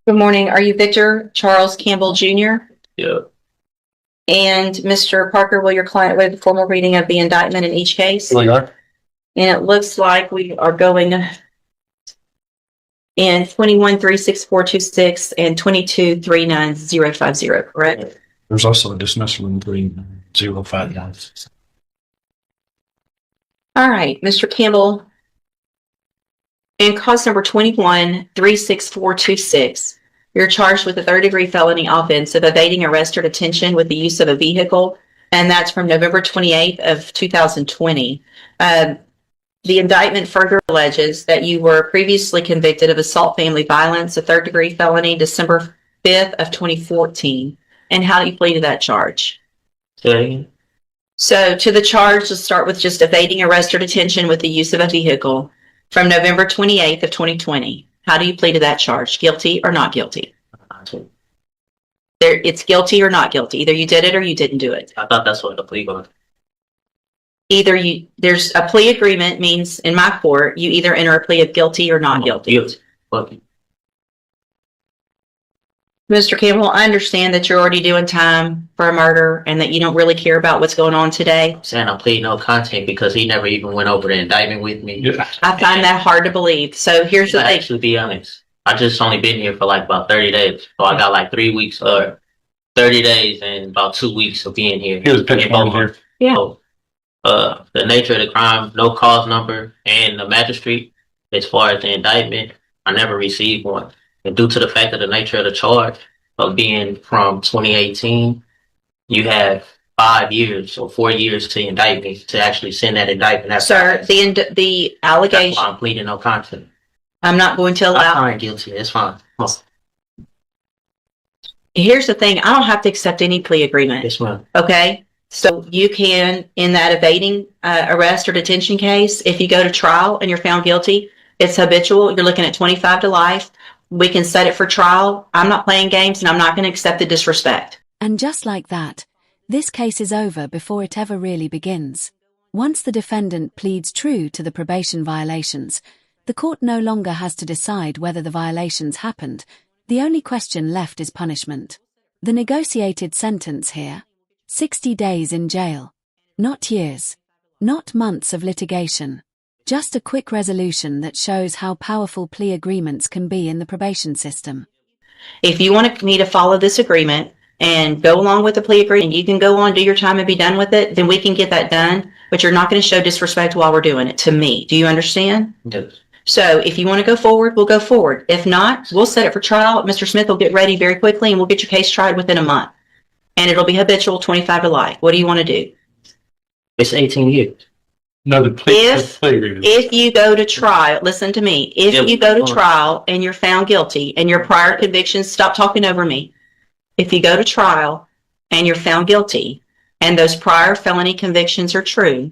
Good morning. Are you Victor Charles Campbell Jr.? Yeah. And Mr. Parker, will your client waive the formal reading of the indictment in each case? We are. And it looks like we are going in 21-36426 and 22-39050, correct? There's also a dismissal in 3059. All right, Mr. Campbell. In cause number 21-36426, you're charged with a third-degree felony offense of evading arrest or detention with the use of a vehicle, and that's from November 28th of 2020. The indictment further alleges that you were previously convicted of assault family violence, a third-degree felony, December 5th of 2014. And how do you plead to that charge? Okay. So to the charge, let's start with just evading arrest or detention with the use of a vehicle from November 28th of 2020. How do you plead to that charge? Guilty or not guilty? It's guilty or not guilty. Either you did it or you didn't do it. I thought that's what the plea was. There's a plea agreement means in my court, you either enter a plea of guilty or not guilty. Okay. Mr. Campbell, I understand that you're already doing time for a murder and that you don't really care about what's going on today. I'm saying I'm pleading no content because he never even went over the indictment with me. Yeah. I find that hard to believe. So here's the thing. Actually, be honest, I just only been here for like about 30 days. So I got like 3 weeks or 30 days and about 2 weeks of being here. He was pitching on here. Yeah. So, the nature of the crime, no cause number, and the magistrate, as far as the indictment, I never received one. And due to the fact of the nature of the charge of being from 2018, you have 5 years or 4 years to indict me to actually send that indictment. Sir, the allegation. That's why I'm pleading no contest. I'm not going to allow. I'm guilty. It's fine. Here's the thing. I don't have to accept any plea agreement. Yes, ma'am. Okay. So you can, in that evading arrest or detention case, if you go to trial and you're found guilty, it's habitual. You're looking at 25 to life. We can set it for trial. I'm not playing games and I'm not going to accept the disrespect. And just like that, this case is over before it ever really begins. Once the defendant pleads true to the probation violations, the court no longer has to decide whether the violations happened. The only question left is punishment. The negotiated sentence here: 60 days in jail. Not years. Not months of litigation. Just a quick resolution that shows how powerful plea agreements can be in the probation system. If you want me to follow this agreement and go along with the plea agreement, and you can go on, do your time and be done with it, then we can get that done. But you're not going to show disrespect while we're doing it to me. Do you understand? Yes. So if you want to go forward, we'll go forward. If not, we'll set it for trial. Mr. Smith will get ready very quickly and we'll get your case tried within a month. And it'll be habitual, 25 to life. What do you want to do? It's 18 years. No, the plea agreement. If you go to trial, listen to me. If you go to trial and you're found guilty and your prior convictions, stop talking over me. If you go to trial and you're found guilty and those prior felony convictions are true,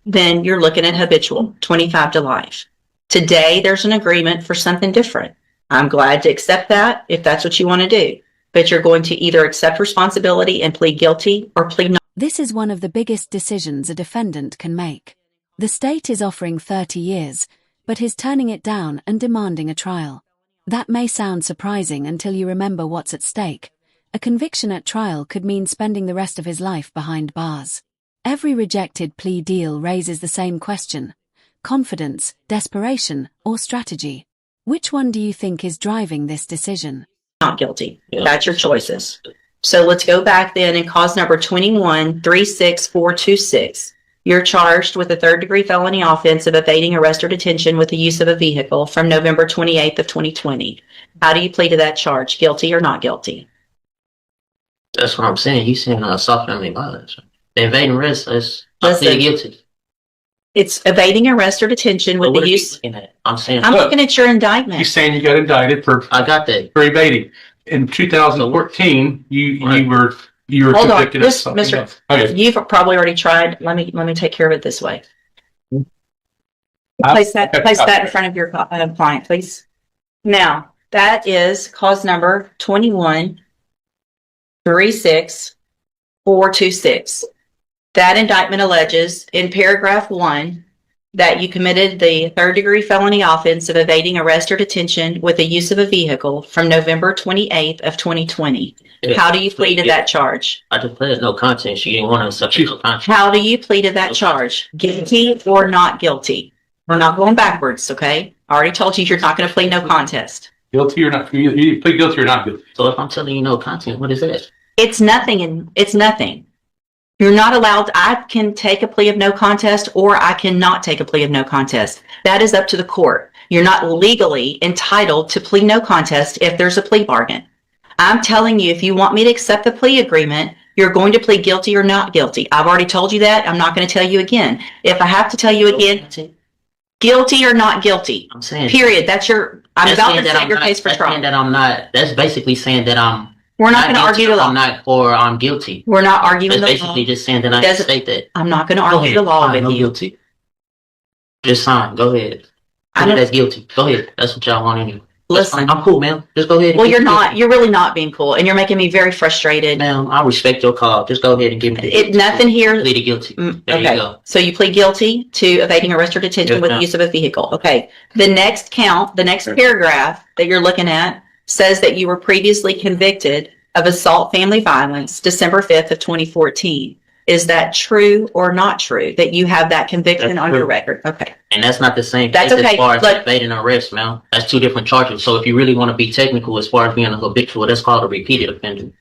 then you're looking at habitual, 25 to life. Today, there's an agreement for something different. I'm glad to accept that if that's what you want to do. But you're going to either accept responsibility and plead guilty or plead not. This is one of the biggest decisions a defendant can make. The state is offering 30 years, but he's turning it down and demanding a trial. That may sound surprising until you remember what's at stake. A conviction at trial could mean spending the rest of his life behind bars. Every rejected plea deal raises the same question: confidence, desperation, or strategy? Which one do you think is driving this decision? Not guilty. Yeah. That's your choices. So let's go back then and cause number 21-36426. You're charged with a third-degree felony offense of evading arrest or detention with the use of a vehicle from November 28th of 2020. How do you plead to that charge? Guilty or not guilty? That's what I'm saying. He's saying assault family violence. The evading arrest is guilty. It's evading arrest or detention with the use. I'm looking at your indictment. He's saying you got indicted for. I got that. For evading. In 2014, you were Hold convicted on, of something Mr. else. Okay. You've probably already tried. Let me take care of it this way. Place that in front of your client, please. Now that is cause number 21-36426. That indictment alleges in paragraph 1 that you committed the third-degree felony offense of evading arrest or detention with the use of a vehicle from November 28th of 2020. Yeah. How do you plead to that charge? I just pleaded no contest. She didn't want to accept no contest. How do you plead to that charge? Guilty or not guilty? We're not going backwards, okay? I already told you you're not going to plead no contest. Guilty or not? You plead guilty or not guilty? So if I'm telling you no contest, what is that? It's nothing, and it's nothing. You're not allowed. I can take a plea of no contest, or I cannot take a plea of no contest. That is up to the court. You're not legally entitled to plead no contest if there's a plea bargain. I'm telling you, if you want me to accept the plea agreement, you're going to plead guilty or not guilty. I've already told you that. I'm not going to tell you again. If I have to tell you again, guilty or not guilty. I'm saying. Period. I'm about to set your case for trial. Saying that I'm not. That's basically saying that I'm. We're not going to argue the law. I'm not, or I'm guilty. We're not arguing That's the law. basically just saying that I state that. I'm not going to argue the law with no you. Guilty. Just sign. Go ahead. That's guilty. Go ahead. That's what y'all want anyway. Listen, I'm cool, man. Just go ahead. Well, you're not. You're really not being cool, and you're making me very frustrated. Ma'am, I respect your call. Just go ahead and give me Nothing here. Plead guilty. There Okay. you go. So you plead guilty to evading arrest or detention Yes, with ma'am. use of a vehicle. Okay. The next paragraph that you're looking at says that you were previously convicted of assault family violence December 5th of 2014. Is that true or not true that you have that conviction That's on true. your record? Okay. And that's not the same That's case okay. as far as Look- evading arrest, man. That's two different charges. So if you really want to be technical as far as being a habitual, that's called a repeated offender.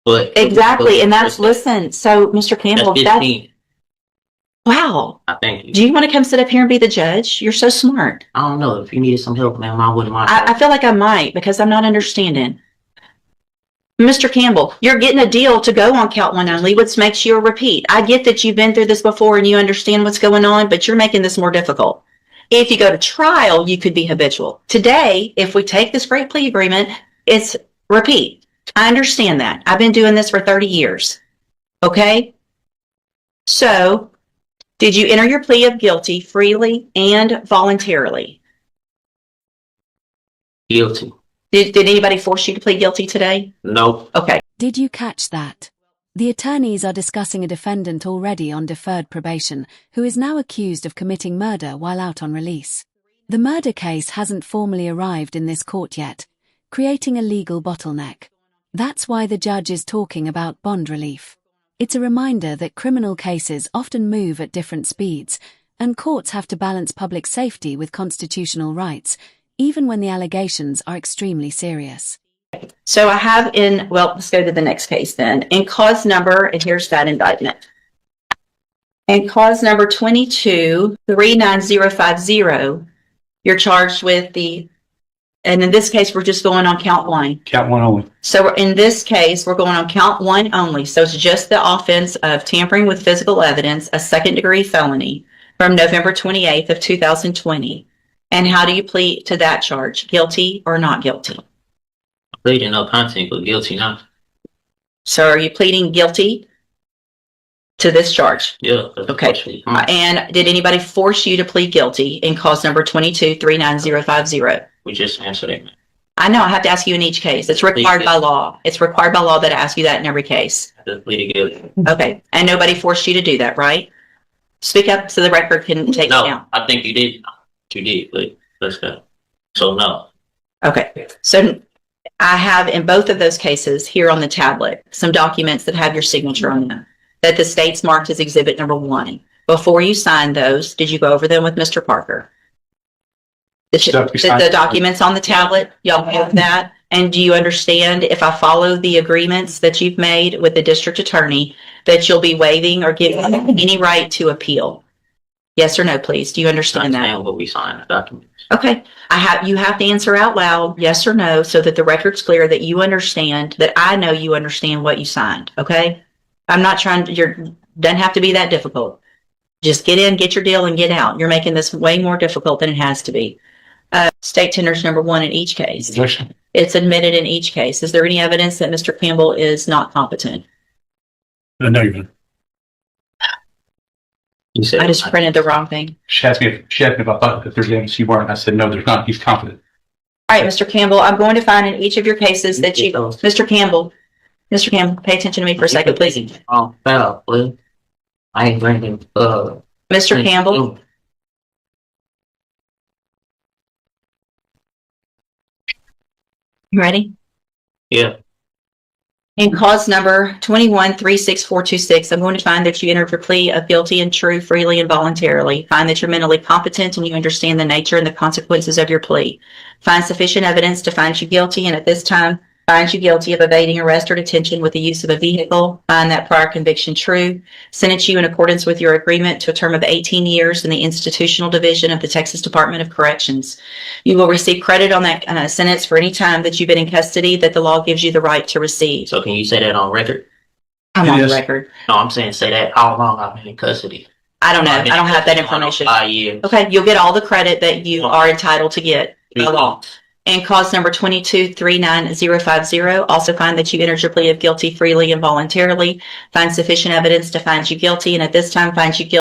But Exactly. And listen, so Mr. Campbell, that's 15. Wow. I thank you. Do you want to come sit up here and be the judge? You're so smart. I don't know. If you needed some help, ma'am, I wouldn't mind. I feel like I might because I'm not understanding. Mr. Campbell, you're getting a deal to go on count one only, which makes you a repeat. I get that you've been through this before and you understand what's going on, but you're making this more difficult. If you go to trial, you could be habitual. Today, if we take this great plea agreement, it's repeat. I understand that. I've been doing this for 30 years. Okay? So, did you enter your plea of guilty freely and voluntarily? Guilty. Did anybody force you to plead guilty today? No. Okay. Did you catch that? The attorneys are discussing a defendant already on deferred probation who is now accused of committing murder while out on release. The murder case hasn't formally arrived in this court yet, creating a legal bottleneck. That's why the judge is talking about bond relief. It's a reminder that criminal cases often move at different speeds, and courts have to balance public safety with constitutional rights, even when the allegations are extremely serious. So I have let's go to the next case then. In cause number, and here's that indictment. In cause number 22-39050, you're charged with and in this case, we're just going on count one. Count one only. So in this case, we're going on count one only. So it's just the offense of tampering with physical evidence, a second-degree felony from November 28th of 2020. And how do you plead to that charge? Guilty or not guilty? Pleading no contest, but guilty now. So are you pleading guilty to this charge? Yeah. Okay. And did anybody force you to plead guilty in cause number 22-39050? We just answered it, man. I know I have to ask you in each case. It's required by law. It's required by law that I ask you that in every case. I just pleaded guilty. Okay. And nobody forced you to do that, right? Speak up so the record can take it No, down. I think you did. You did, but let's go. So no. Okay. So I have in both of those cases here on the tablet some documents that have your signature on them that the state's marked as exhibit number 1. Before you signed those, did you go over them with Mr. Parker? The documents on the tablet, y'all have that? And do you understand if I follow the agreements that you've made with the district attorney that you'll be waiving or giving any right to appeal? Yes or no, please. Do you understand that? What we signed the documents. Okay. You have to answer out loud, yes or no, so that the record's clear that you understand, that I know you understand what you signed. Okay. I'm not trying to, doesn't have to be that difficult. Just get in, get your deal, and get out. You're making this way more difficult than it has to be. State tenders number 1 in each case. Objection. It's admitted in each case. Is there any evidence that Mr. Campbell is not competent? No, you're not. You said I just printed the wrong thing. She asked me if I thought that there's evidence you weren't. I said, no, there's not. He's competent. All right, Mr. Campbell, I'm going to find in each of your cases that you, Mr. Campbell, pay attention to me for a second, please. Oh, foul, please. I ain't drinking. Mr. Campbell, You ready? Yeah. In cause number 21-36426, I'm going to find that you entered your plea of guilty and true freely and voluntarily. Find that you're mentally competent and you understand the nature and the consequences of your plea. Find sufficient evidence to find you guilty, and at this time, find you guilty of evading arrest or detention with the use of a vehicle. Find that prior conviction true. Sentence you in accordance with your agreement to a term of 18 years in the institutional division of the Texas Department of Corrections. You will receive credit on that sentence for any time that you've been in custody that the law gives you the right to receive. So can you say that on record? I'm on the Yes. record. No, I'm saying say that how long I've been in custody. I don't know. I I've been don't in have that custody going on information. 5 years. Okay, you'll get all the credit that you are entitled to get by 3 law. months. And cause number 22-39050, also find that you entered your plea of guilty freely and voluntarily. Find sufficient evidence to find you guilty, and at this time find you guilty